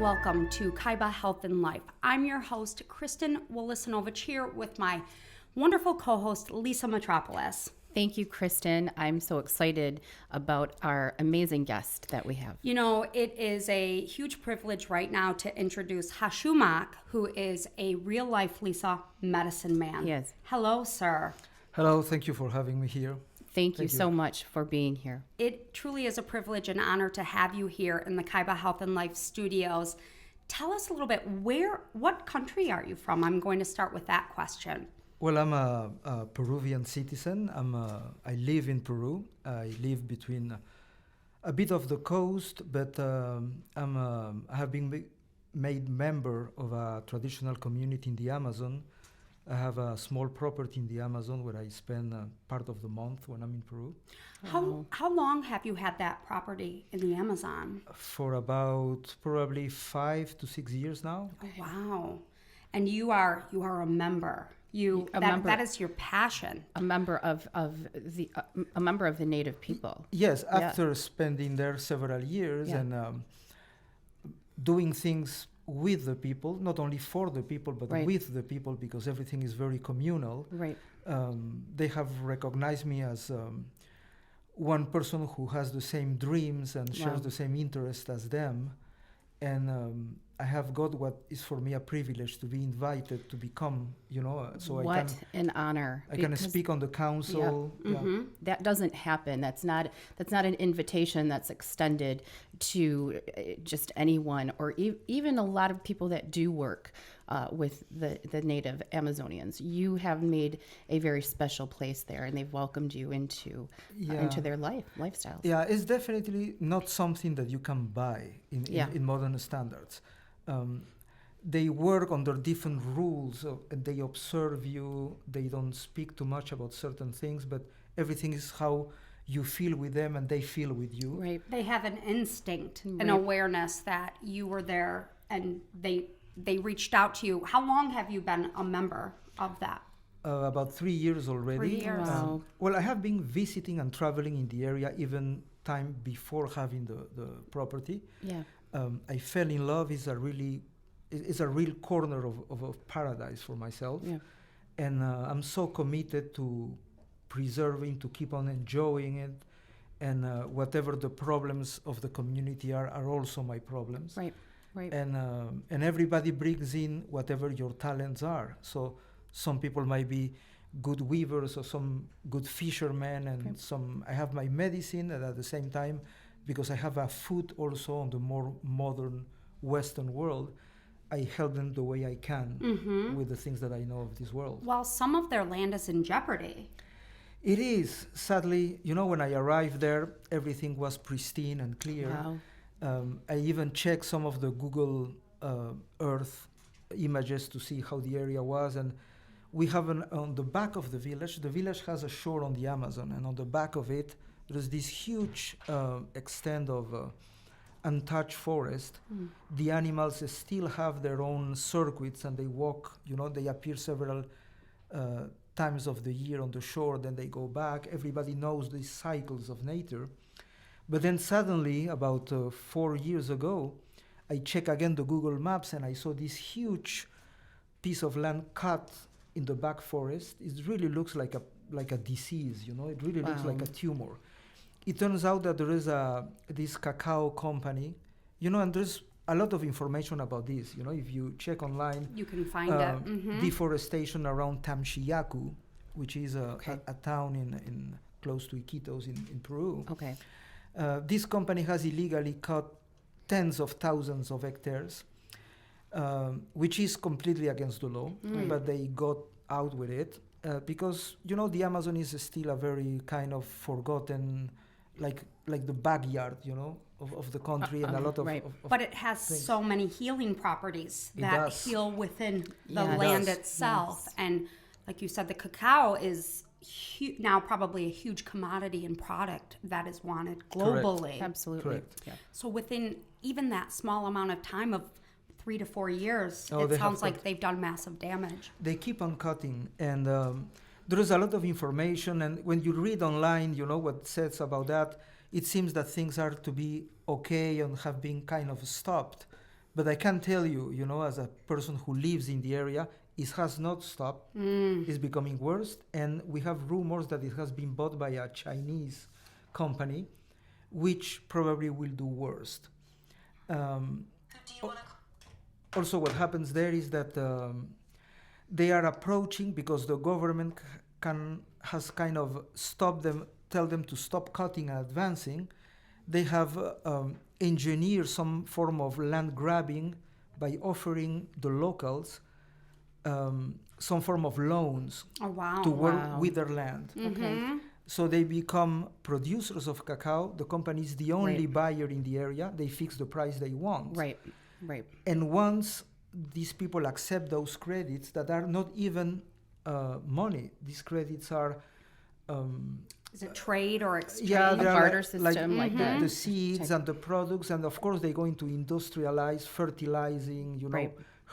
and welcome to Kaiba Health and Life. I'm your host, Kristen Wolisanovich, here with my wonderful co-host, Lisa Metropolis. Thank you, Kristen. I'm so excited about our amazing guest that we have. You know, it is a huge privilege right now to introduce Hashumak, who is a real-life Lisa medicine man. Yes. Hello, sir. Hello, thank you for having me here. Thank you so much for being here. It truly is a privilege and honor to have you here in the Kaiba Health and Life studios. Tell us a little bit, what country are you from? I'm going to start with that question. Well, I'm a Peruvian citizen. I live in Peru. I live between a bit of the coast, but I have been made member of a traditional community in the Amazon. I have a small property in the Amazon where I spend part of the month when I'm in Peru. How long have you had that property in the Amazon? For about probably 5 to 6 years now. Oh, wow. And you are a member. That is your passion. A member of the Native people. Yes, after spending there several years and doing things with the people, not only for the people, but with the people, because everything is very communal. Right. They have recognized me as one person who has the same dreams and shares the same interests as them. And I have got what is for me a privilege to be invited to become, What an honor. I can speak on the council. Yeah. Mm-hmm. That doesn't happen. That's not an invitation that's extended to just anyone, or even a lot of people that do work with the native Amazonians. You have made a very special place there, and they've welcomed you into their lifestyles. Yeah, it's definitely not something that you can buy in modern standards. They work under different rules, and they observe you. They don't speak too much about certain things, but everything is how you feel with them and they feel with you. Right. They have an instinct, an awareness that you were there, and they reached out to you. How long have you been a member of that? About 3 years already. 3 years. Wow. Well, I have been visiting and traveling in the area even time before having the property. Yeah. I fell in love. It's a real corner of paradise for myself. Yeah. And I'm so committed to preserving, to keep on enjoying it. And whatever the problems of the community are also my problems. Right. Right. And everybody brings in whatever your talents are. So some people might be good weavers, or some good fishermen, and I have my medicine, and at the same time, because I have a foot also on the more modern Western world, I help them the way I can with the things that I know of this world. Well, some of their land is in jeopardy. It is. Sadly, when I arrived there, everything was pristine and clear. Wow. I even checked some of the Google Earth images to see how the area was, and we have on the back of the village has a shore on the Amazon, and on the back of it, there's this huge extent of untouched forest. The animals still have their own circuits, and they walk, they appear several times of the year on the shore, then they go back. Everybody knows these cycles of nature. But then suddenly, about 4 years ago, I checked again the Google Maps, and I saw this huge piece of land cut in the back forest. It really looks like a disease, It really looks like a tumor. It turns out that there is this cacao company, and there's a lot of information about this. If you check online, You can find it. Deforestation around Tamchiyacu, which is a town in close to Iquitos in Peru. Okay. This company has illegally cut tens of thousands of hectares, which is completely against the law, but they got out with it because, the Amazon is still a very kind of forgotten, like the backyard, of the country, and a lot of But it has things. so many healing properties It that does. heal within the Yes. land It does. itself. Yes. And like you said, the cacao is now probably a huge commodity and product that is wanted globally. Absolutely. Correct. Yeah. So within even that small amount of time of 3 to 4 years, Oh, it they sounds have like cut. they've done massive damage. They keep on cutting, and there is a lot of information, and when you read online, what it says about that, it seems that things are to be okay and have been kind of stopped, But I can tell you, as a person who lives in the area, it has not stopped. It's becoming worse. And we have rumors that it has been bought by a Chinese company, which probably will do worse. Also, what happens there is that they are approaching, because the government has kind of stopped them, tell them to stop cutting and advancing. They have engineered some form of land grabbing by offering the locals some form of loans to work with their land. Okay. So they become producers of cacao. The company is the only buyer in the area. They fix the price they want. Right. And once these people accept those credits that are not even money, these credits are is it trade or exchange? yeah, they are barter system like that. the seeds and the products, and of course they're going to industrialize fertilizing,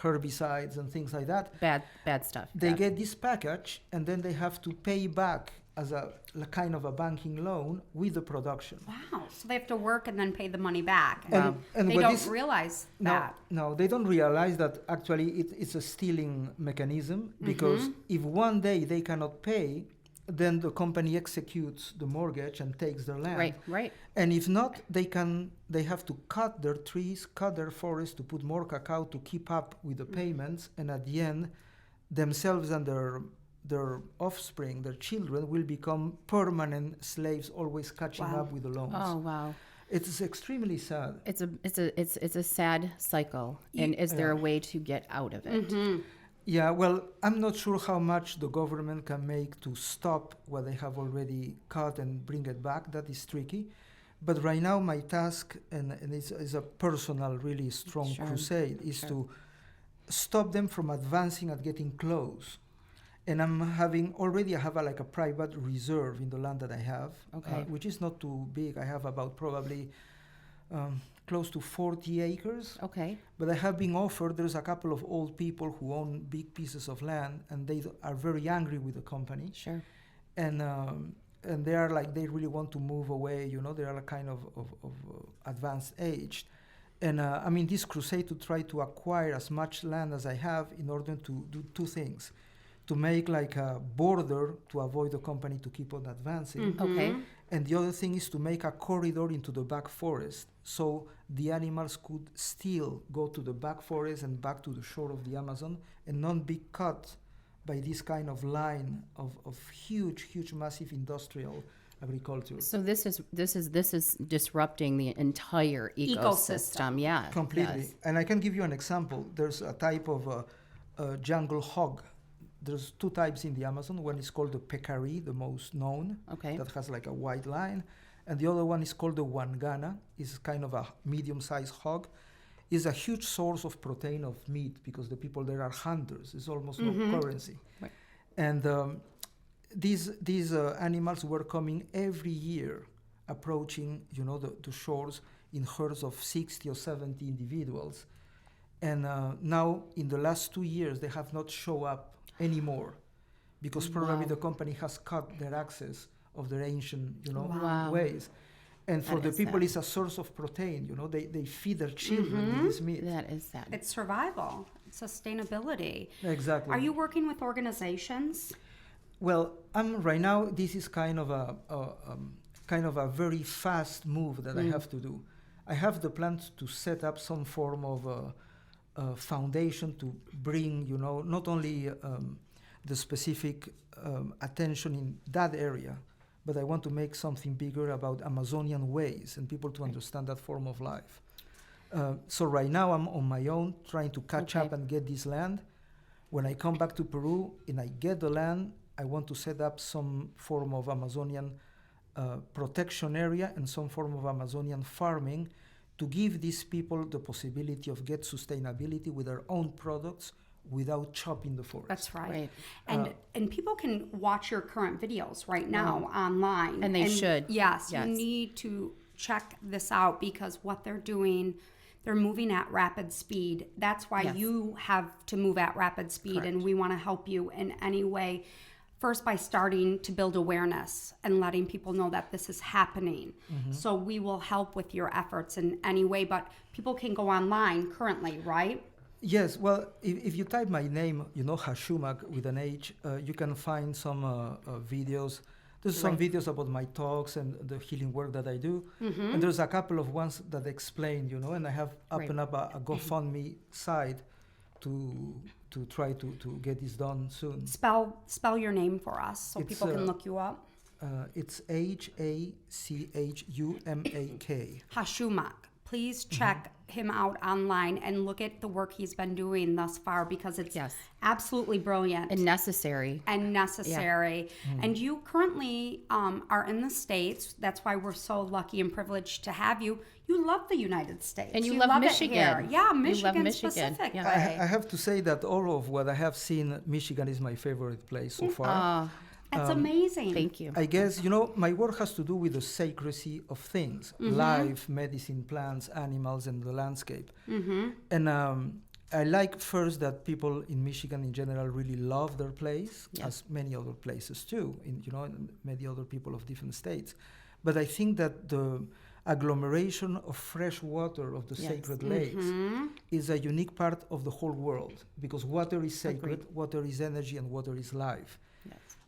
herbicides and things like that. Bad stuff. They get this package, and then they have to pay back as a kind of a banking loan with the production. Wow. So they have to work and then pay the money back. And they what don't is- realize that. No, they don't realize that actually it's a stealing mechanism, because if one day they cannot pay, then the company executes the mortgage and takes their land. Right. And if not, they have to cut their trees, cut their forests to put more cacao to keep up with the payments, and at the end, themselves and their offspring, their children, will become permanent slaves, always catching up with the loans. Oh wow. It's extremely sad. It's a sad cycle. And is there a way to get out of it? Yeah, well, I'm not sure how much the government can make to stop what they have already cut and bring it back. That is tricky. But right now, my task, and it's a personal, really strong crusade, is to stop them from advancing and getting close. And I have a private reserve in the land that I have, which is not too big. I have about probably close to 40 acres. Okay. But I have been offered, there's a couple of old people who own big pieces of land, and they are very angry with the company. Sure. And they are they really want to move away, they are a kind of advanced age. And this crusade to try to acquire as much land as I have in order to do two things. To make a border to avoid the company to keep on advancing. Okay. And the other thing is to make a corridor into the back forest, so the animals could still go to the back forest and back to the shore of the Amazon and not be cut by this kind of line of huge, massive industrial agriculture. So this is disrupting the entire ecosystem. Yeah. Completely. Yes. And I can give you an example. There's a type of jungle hog. There's two types in the Amazon. One is called the peccary, the most known, that has a white line. And the other one is called the wangana. It's kind of a medium-sized hog. It's a huge source of protein of meat, because the people there are hunters. It's almost no currency. Right. And these animals were coming every year, approaching the shores in herds of 60 or 70 individuals. And now, in the last 2 years, they have not shown up anymore, because probably the company has cut their access of their ancient ways. And for the people, it's a source of protein. They feed their children with this meat. That is sad. It's survival, it's sustainability. Exactly. Are you working with organizations? Well, right now, this is kind of a very fast move that I have to do. I have the plan to set up some form of foundation to bring, not only the specific attention in that area, but I want to make something bigger about Amazonian ways and people to understand that form of life. So right now I'm on my own trying to catch up and get this land. When I come back to Peru and I get the land, I want to set up some form of Amazonian protection area and some form of Amazonian farming to give these people the possibility of get sustainability with their own products without chopping the forest. That's right. And people can watch your current videos right now online. And they should. Yes, you need to check this out, because what they're doing, they're moving at rapid speed. That's why you have to move at rapid speed. Correct. And we want to help you in any way. first by starting to build awareness and letting people know that this is happening. So we will help with your efforts in any way, but people can go online currently, right? Yes, well, if you type my name, Hashumak with an H, you can find some videos. There's some videos about my talks and the healing work that I do. And there's a couple of ones that explain, and I have opened up a GoFundMe site to try to get this done soon. Spell your name for us so people can look you up. It's Hachumak. Hashumak. Please check him out online and look at the work he's been doing thus far, because it's absolutely brilliant and necessary. And you currently are in the States. That's why we're so lucky and privileged to have you. You love the United States. And you love Michigan. It here. Yeah, Michigan specifically. Yeah. I have to say that all of what I have seen, Michigan is my favorite place so far. That's amazing. Thank you. I guess, my work has to do with the sacredcy of things, life, medicine, plants, animals, and the landscape. And I like first that people in Michigan in general really love their place, as many other places too, and many other people of different states. But I think that the agglomeration of fresh water of the sacred lakes is a unique part of the whole world, because water is sacred, water is energy, and water is life.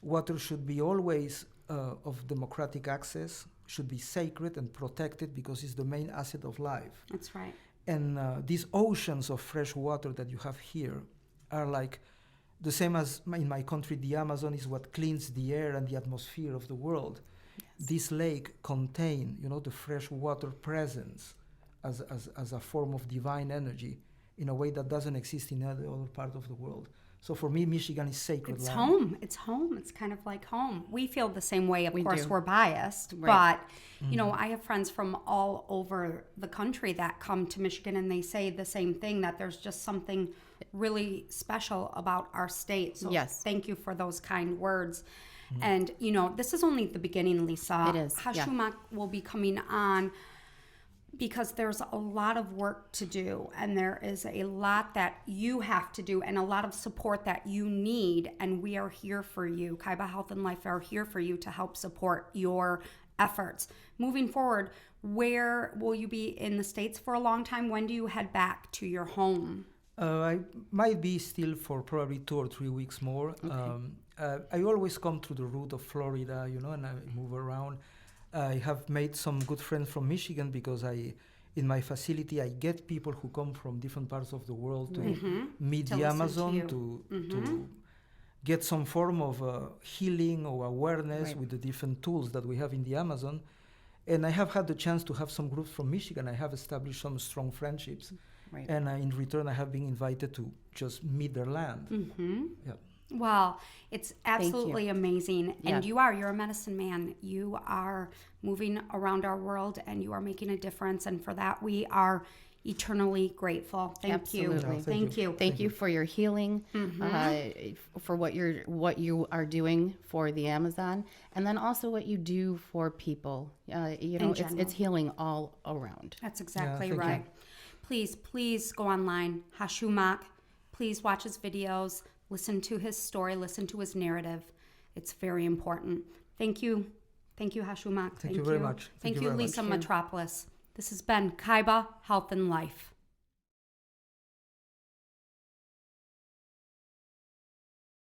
Water should be always of democratic access, should be sacred and protected, because it's the main asset of life. That's right. And these oceans of fresh water that you have here are like the same as in my country. The Amazon is what cleans the air and the atmosphere of the world. This lake contains, the fresh water presence as a form of divine energy in a way that doesn't exist in any other part of the world. So for me, Michigan is sacred It's land. home. It's home. It's kind of like home. We feel the same way. Of course, we're biased, Right. but I have friends from all over the country that come to Michigan, and they say the same thing, that there's just something really special about our state. So thank you for those kind words. And this is only the beginning, Lisa. It is. Hashumak will be coming on, because there's a lot of work to do, and there is a lot that you have to do and a lot of support that you need, and we are here for you. Kaiba Health and Life are here for you to help support your efforts. Moving forward, where will you be in the States for a long time? When do you head back to your home? I might be still for probably 2 or 3 weeks more. I always come through the route of Florida, and I move around. I have made some good friends from Michigan, because in my facility, I get people who come from different parts of the world to meet the Amazon, to get some form of healing or awareness with the different tools that we have in the Amazon. And I have had the chance to have some groups from Michigan. I have established some strong friendships. And in return, I have been invited to just meet their land. Yeah. Well, it's absolutely amazing. And you're a medicine man. You are moving around our world, and you are making a difference. And for that, we are eternally grateful. Thank you. No, Thank you for your healing, for what you are doing for the Amazon, and then also what you do for people. It's healing all around. That's exactly right. Please go online, Hashumak. Please watch his videos. Listen to his story, listen to his narrative. It's very important. Thank you. Thank you, Hashumak. Thank you very much. Thank you, Lisa Metropolis. This has been Kaiba Health and Life.